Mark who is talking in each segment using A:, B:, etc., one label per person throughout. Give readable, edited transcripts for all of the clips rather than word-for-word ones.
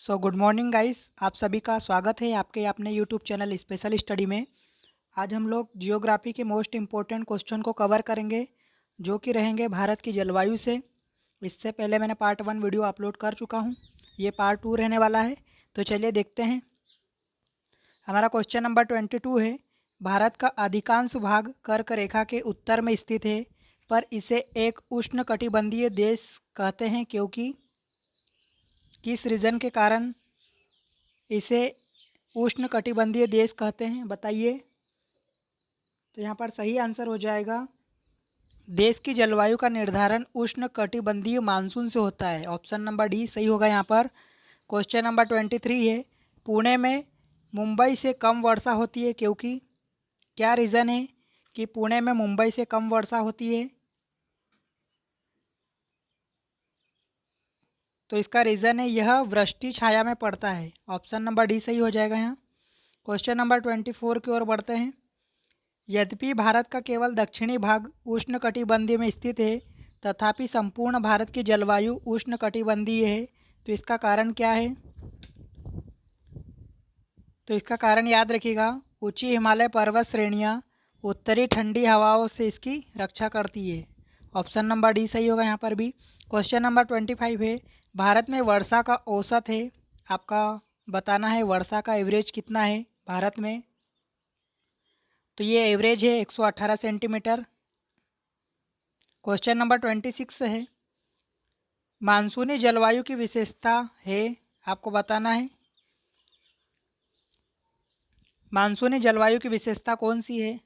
A: Good morning guys, आप सभी का स्वागत है आपके अपने यूट्यूब चैनल स्पेशल स्टडी में। आज हम लोग जियोग्राफी के मोस्ट इम्पोर्टेंट क्वेश्चन को कवर करेंगे, जो कि रहेंगे भारत की जलवायु से। इससे पहले मैंने पार्ट 1 वीडियो अपलोड कर चुका हूं, ये पार्ट 2 रहने वाला है। तो चलिए देखते हैं। हमारा क्वेश्चन नंबर 22 है, भारत का अधिकांश भाग कर्क रेखा के उत्तर में स्थित है, पर इसे एक उष्णकटिबंधीय देश कहते हैं, क्योंकि किस रीज़न के कारण इसे उष्णकटिबंधीय देश कहते हैं, बताइए। तो यहाँ पर सही आंसर हो जाएगा, देश की जलवायु का निर्धारण उष्णकटिबंधीय मानसून से होता है। ऑप्शन नंबर डी सही होगा यहाँ पर। क्वेश्चन नंबर 23 है, पुणे में मुंबई से कम वर्षा होती है, क्योंकि क्या रीज़न है कि पुणे में मुंबई से कम वर्षा होती है। तो इसका रीज़न है यह वृष्टि छाया में पड़ता है। ऑप्शन नंबर डी सही हो जाएगा यहाँ। क्वेश्चन नंबर 24 की ओर बढ़ते हैं। यद्यपि भारत का केवल दक्षिणी भाग उष्णकटिबंधीय में स्थित है, तथापि संपूर्ण भारत की जलवायु उष्णकटिबंधीय है। तो इसका कारण क्या है? तो इसका कारण याद रखिएगा, ऊंची हिमालय पर्वत श्रेणियाँ उत्तरी ठंडी हवाओं से इसकी रक्षा करती है। ऑप्शन नंबर डी सही होगा यहाँ पर भी। क्वेश्चन नंबर 25 है, भारत में वर्षा का औसत है, आपका बताना है वर्षा का एवरेज कितना है भारत में। तो ये एवरेज है 118 सेंटीमीटर। क्वेश्चन नंबर 26 है, मानसूनी जलवायु की विशेषता है, आपको बताना है मानसूनी जलवायु की विशेषता कौन सी है।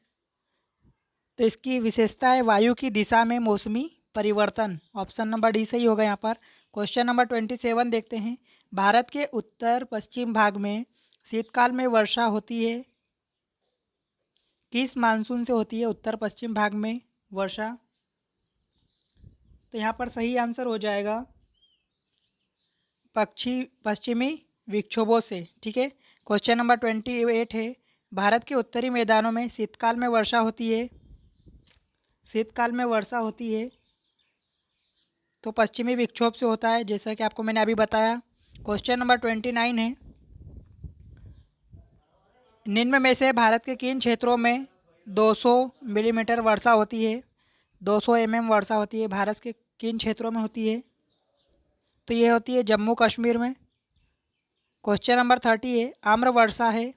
A: तो इसकी विशेषता है वायु की दिशा में मौसमी परिवर्तन। ऑप्शन नंबर डी सही होगा यहाँ पर। क्वेश्चन नंबर 27 देखते हैं, भारत के उत्तर पश्चिम भाग में शीतकाल में वर्षा होती है, किस मानसून से होती है उत्तर पश्चिम भाग में वर्षा। तो यहाँ पर सही आंसर हो जाएगा पश्चिमी विक्षोभों से। ठीक है। क्वेश्चन नंबर 28 है, भारत के उत्तरी मैदानों में शीतकाल में वर्षा होती है, शीतकाल में वर्षा होती है तो पश्चिमी विक्षोभ से होता है, जैसा कि आपको मैंने अभी बताया। क्वेश्चन नंबर 29 है, निम्न में से भारत के किन क्षेत्रों में 200 मिलीमीटर वर्षा होती है, 200 वर्षा होती है, भारत के किन क्षेत्रों में होती है। तो ये होती है जम्मू कश्मीर में। क्वेश्चन नंबर 30 है, आम्र वर्षा है,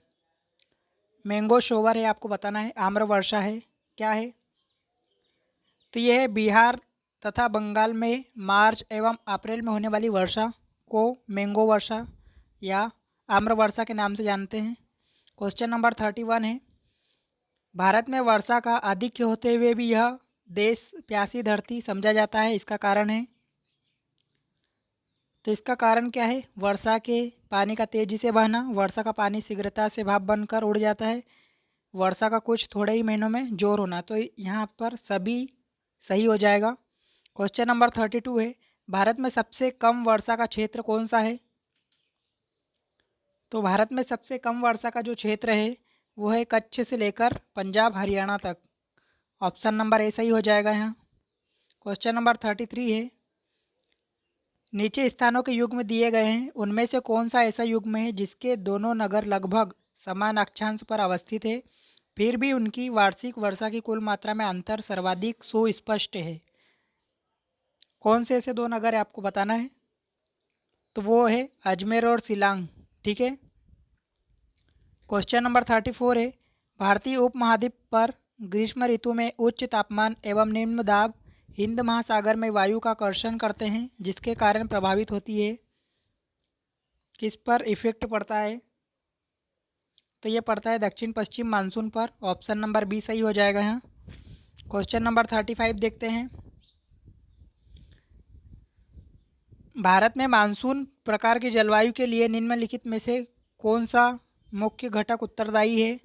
A: मैंगो शोवर है, आपको बताना है आम्र वर्षा है क्या है। तो यह है बिहार तथा बंगाल में मार्च एवं अप्रैल में होने वाली वर्षा को मैंगो वर्षा या आम्र वर्षा के नाम से जानते हैं। क्वेश्चन नंबर 31 है, भारत में वर्षा का आधिक्य होते हुए भी यह देश प्यासी धरती समझा जाता है, इसका कारण है। तो इसका कारण क्या है? वर्षा के पानी का तेज़ी से बहना, वर्षा का पानी शीघ्रता से भाप बनकर उड़ जाता है, वर्षा का कुछ थोड़े ही महीनों में जोर होना। तो यहाँ पर सभी सही हो जाएगा। क्वेश्चन नंबर 32 है, भारत में सबसे कम वर्षा का क्षेत्र कौन सा है। तो भारत में सबसे कम वर्षा का जो क्षेत्र है वो है कच्छ से लेकर पंजाब हरियाणा तक। ऑप्शन नंबर ए सही हो जाएगा यहाँ। क्वेश्चन नंबर 33 है, नीचे स्थानों के युग्म दिए गए हैं, उनमें से कौन सा ऐसा युग्म है जिसके दोनों नगर लगभग समान अक्षांश पर अवस्थित है, फिर भी उनकी वार्षिक वर्षा की कुल मात्रा में अंतर सर्वाधिक सुस्पष्ट है। कौन से ऐसे दो नगर है आपको बताना है। तो वो है अजमेर और शिलांग। ठीक है। क्वेश्चन नंबर 34 है, भारतीय उपमहाद्वीप पर ग्रीष्म ऋतु में उच्च तापमान एवं निम्न दाब हिंद महासागर में वायु का आकर्षण करते हैं, जिसके कारण प्रभावित होती है, किस पर इफेक्ट पड़ता है। तो ये पड़ता है दक्षिण पश्चिम मानसून पर। ऑप्शन नंबर बी सही हो जाएगा यहाँ। क्वेश्चन नंबर 35 देखते हैं, भारत में मानसून प्रकार की जलवायु के लिए निम्नलिखित में से कौन सा मुख्य घटक उत्तरदायी है।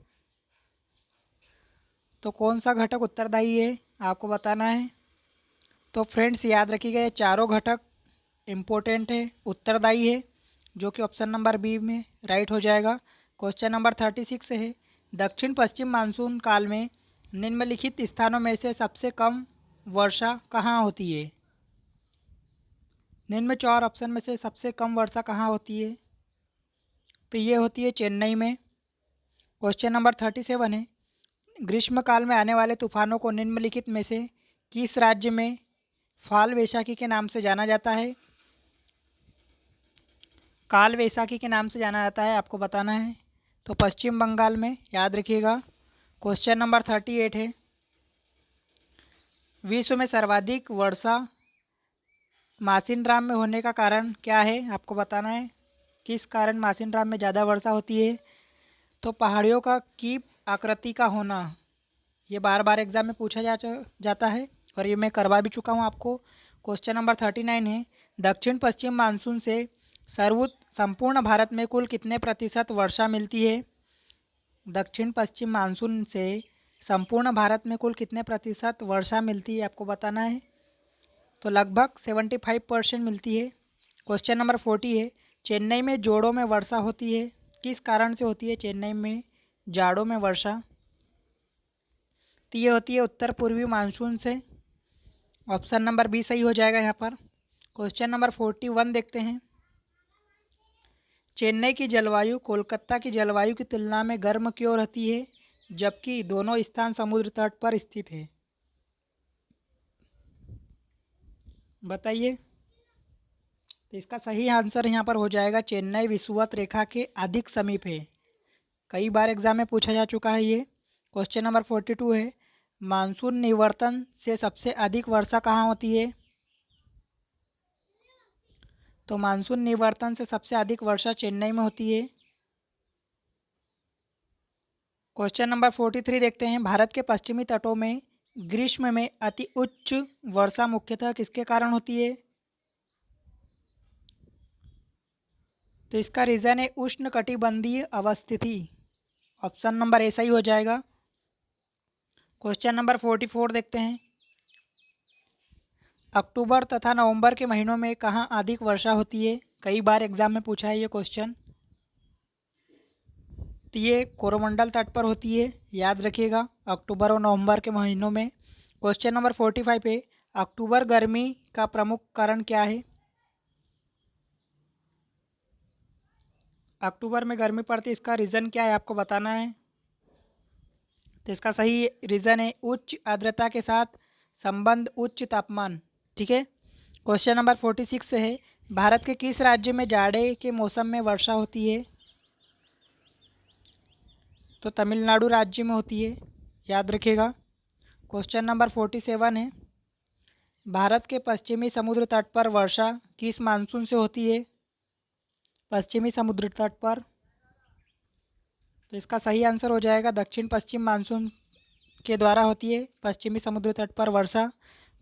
A: तो कौन सा घटक उत्तरदायी है आपको बताना है। तो फ्रेंड्स याद रखिएगा, ये चारों घटक इम्पोर्टेंट है, उत्तरदायी है, जो कि ऑप्शन नंबर बी में राइट हो जाएगा। क्वेश्चन नंबर 36 है, दक्षिण पश्चिम मानसून काल में निम्नलिखित स्थानों में से सबसे कम वर्षा कहाँ होती है। निम्न चार ऑप्शन में से सबसे कम वर्षा कहाँ होती है। तो ये होती है चेन्नई में। क्वेश्चन नंबर 37 है, ग्रीष्मकाल में आने वाले तूफानों को निम्नलिखित में से किस राज्य में फाल वैशाखी के नाम से जाना जाता है? काल वैसाखी के नाम से जाना जाता है, आपको बताना है। तो पश्चिम बंगाल में, याद रखिएगा। क्वेश्चन नंबर 38 है, विश्व में सर्वाधिक वर्षा मासिनराम में होने का कारण क्या है? आपको बताना है किस कारण मासिनराम में ज़्यादा वर्षा होती है। तो पहाड़ियों का की आकृति का होना, ये बार बार एग्जाम में पूछा जाता है और ये मैं करवा भी चुका हूँ आपको। क्वेश्चन नंबर 39 है, दक्षिण पश्चिम मानसून से संपूर्ण भारत में कुल कितने प्रतिशत वर्षा मिलती है? दक्षिण पश्चिम मानसून से संपूर्ण भारत में कुल कितने प्रतिशत वर्षा मिलती है, आपको बताना है। तो लगभग 75% मिलती है। क्वेश्चन नंबर 40 है, चेन्नई में जोड़ों में वर्षा होती है, किस कारण से होती है चेन्नई में जाड़ों में वर्षा? तो ये होती है उत्तर पूर्वी मानसून से। ऑप्शन नंबर बी सही हो जाएगा यहाँ पर। क्वेश्चन नंबर 41 देखते हैं, चेन्नई की जलवायु कोलकाता की जलवायु की तुलना में गर्म क्यों रहती है, जबकि दोनों स्थान समुद्र तट पर स्थित है? बताइए। तो इसका सही आंसर यहाँ पर हो जाएगा चेन्नई विषुवत रेखा के अधिक समीप है। कई बार एग्जाम में पूछा जा चुका है ये। क्वेश्चन नंबर 42 है, मानसून निवर्तन से सबसे अधिक वर्षा कहाँ होती है? तो मानसून निवर्तन से सबसे अधिक वर्षा चेन्नई में होती है। क्वेश्चन नंबर 43 देखते हैं, भारत के पश्चिमी तटों में ग्रीष्म में अति उच्च वर्षा मुख्यतः किसके कारण होती है? तो इसका रीज़न है उष्णकटिबंधीय अवस्थिति। ऑप्शन नंबर ए सही हो जाएगा। क्वेश्चन नंबर 44 देखते हैं, अक्टूबर तथा नवंबर के महीनों में कहाँ अधिक वर्षा होती है? कई बार एग्जाम में पूछा है ये क्वेश्चन। तो ये कोरोमंडल तट पर होती है, याद रखिएगा, अक्टूबर और नवंबर के महीनों में। क्वेश्चन नंबर 45 पे, अक्टूबर गर्मी का प्रमुख कारण क्या है? अक्टूबर में गर्मी पड़ती है, इसका रीज़न क्या है, आपको बताना है। तो इसका सही रीज़न है उच्च आर्द्रता के साथ संबंध उच्च तापमान। ठीक है। क्वेश्चन नंबर 46 है, भारत के किस राज्य में जाड़े के मौसम में वर्षा होती है? तो तमिलनाडु राज्य में होती है, याद रखिएगा। क्वेश्चन नंबर 47 है, भारत के पश्चिमी समुद्र तट पर वर्षा किस मानसून से होती है? पश्चिमी समुद्र तट पर। तो इसका सही आंसर हो जाएगा दक्षिण पश्चिम मानसून के द्वारा होती है पश्चिमी समुद्र तट पर वर्षा।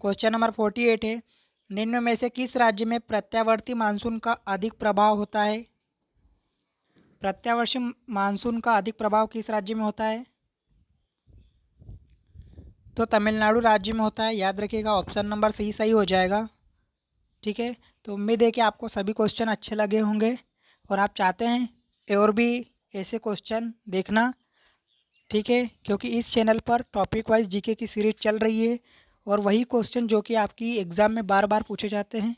A: क्वेश्चन नंबर 48 है, निम्न में से किस राज्य में प्रत्यावर्ती मानसून का अधिक प्रभाव होता है? प्रत्यावर्ती मानसून का अधिक प्रभाव किस राज्य में होता है? तो तमिलनाडु राज्य में होता है, याद रखिएगा। ऑप्शन नंबर सी सही हो जाएगा। ठीक है। तो उम्मीद है कि आपको सभी क्वेश्चन अच्छे लगे होंगे और आप चाहते हैं और भी ऐसे क्वेश्चन देखना। ठीक है, क्योंकि इस चैनल पर टॉपिक वाइज जीके की सीरीज चल रही है और वही क्वेश्चन जो कि आपकी एग्ज़ाम में बार बार पूछे जाते हैं।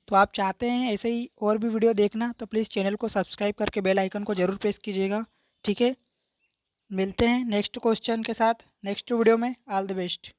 A: तो आप चाहते हैं ऐसे ही और भी वीडियो देखना, तो प्लीज़ चैनल को सब्सक्राइब करके बेल आइकन को ज़रूर प्रेस कीजिएगा। ठीक है, मिलते हैं नेक्स्ट क्वेश्चन के साथ नेक्स्ट वीडियो में। All the best.